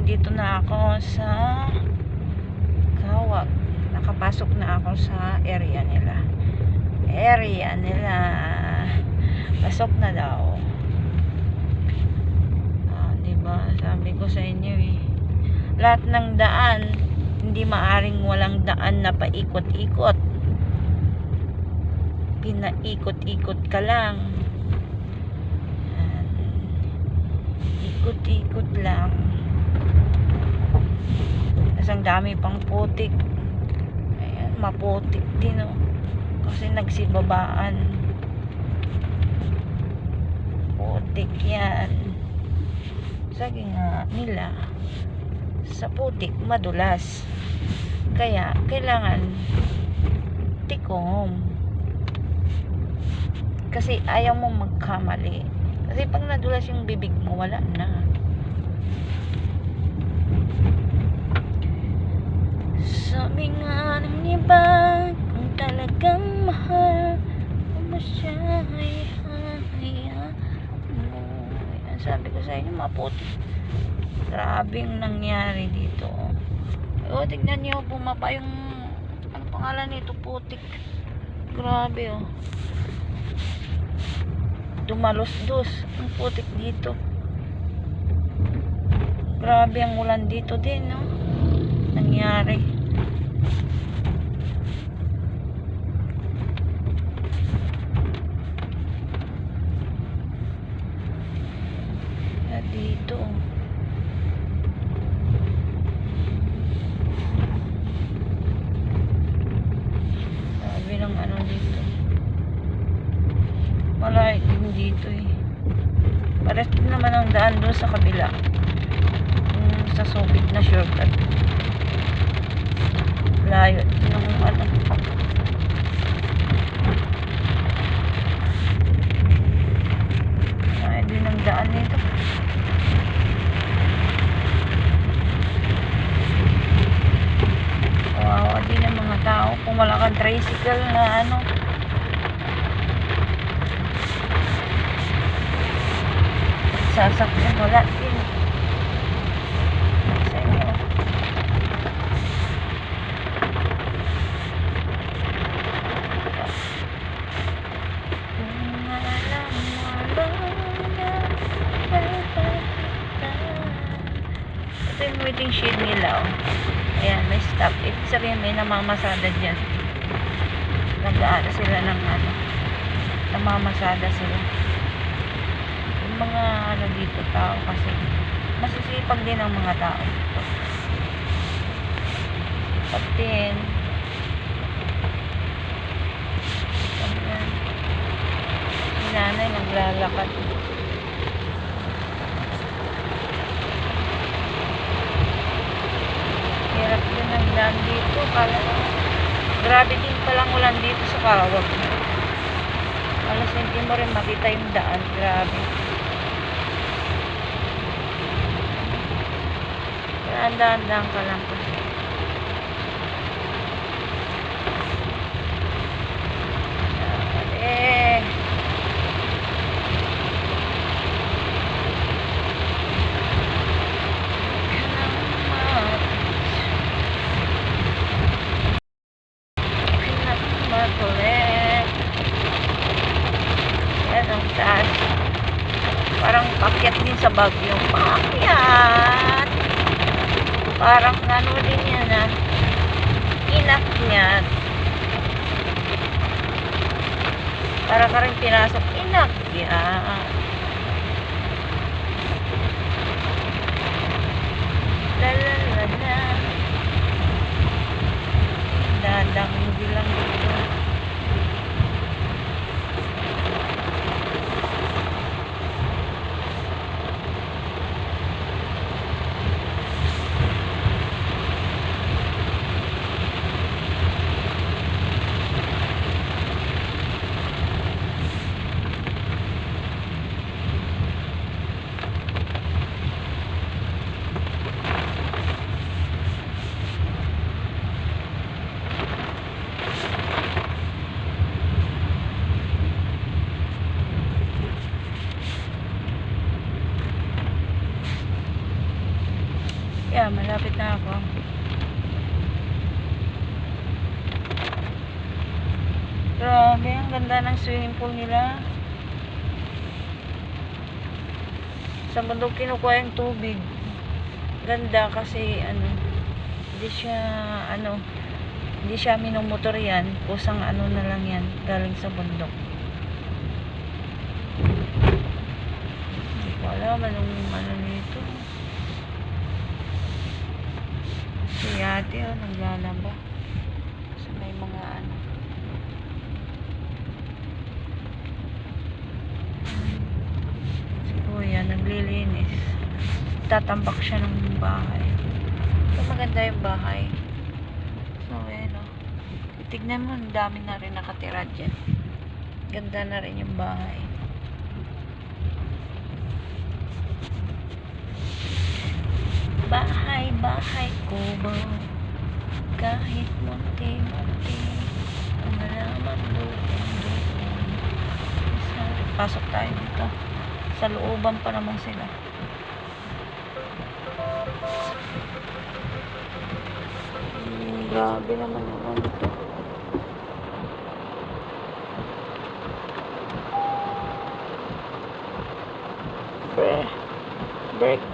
nandito na ako sa Kawak. Nakapasok na ako sa area nila. Pasok na daw. Diba? Sabi ko sa inyo eh. Lahat ng daan, hindi maaring walang daan na paikot-ikot. Pinaikot-ikot ka lang. Ikot-ikot lang. Tapos ang dami pang putik. Ayan, maputik din oh. Kasi nagsibabaan. Putik yan. Sabi nga nila, sa putik madulas. Kaya kailangan tikom. Kasi ayaw mo magkamali. Kasi pag nadulas yung bibig mo, wala na. Sabi nga ng iba, kung talagang mahal mo siya, hayaan mo. Yan, sabi ko sa inyo, maputi. Grabe yung nangyari dito. O, tignan nyo, bumaba yung, ano pangalan nito, putik. Grabe oh. Dumalos-dos ang putik dito. Grabe ang ulan dito din no? Nangyari. At dito grabe ng ano dito. Malay din dito eh. Pares din naman ang daan doon sa kabila. Sa Subic na shortcut. Layo yung ano. Ay, din ang daan nito. Kawawa din ang mga tao. Kung wala kang tricycle na ano. Sasakyan wala din sa inyo. Ito yung waiting shed nila oh. Ayan, may stop. Ibig sabihin may namamasada dyan. Nag-aano sila ng ano, namamasada sila mga ano dito tao kasi masisipag din ang mga tao dito. Sipag din. Si nanay naglalakad. Hirap din ang daan dito. Grabe din palang ulan dito sa Kawak. Alas hindi mo rin makita yung daan. Grabe. Dahan-dahan ka lang kasi. Yan ang taas. Parang pakyat din sa Baguio. Pakyat! Parang ano din yan ah. Inakyat. Para ka rin pinasok. Inakyat. Lalalala. Dadang hindi lang dito. Yeah, malapit na ako. Grabe, ang ganda ng swimming pool nila. Sa bundok kinukuha yung tubig. Ganda kasi hindi siya minumotor yan. Kusang na lang yan, galing sa bundok. Hindi ko alam anong nito. Si ate naglalaba. Kasi may mga si kuya naglilinis. Tatambak siya ng bahay. So, maganda yung bahay. So, tignan mo, ang dami na rin nakatira dyan. Ganda na rin yung bahay. Bahay kubo, kahit munti-munti, ang nalaman doon. Pasok tayo dito. Sa looban pa naman sila. Grabe naman yung ito. Break.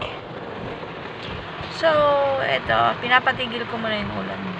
So, eto, pinapatigil ko muna yung ulan.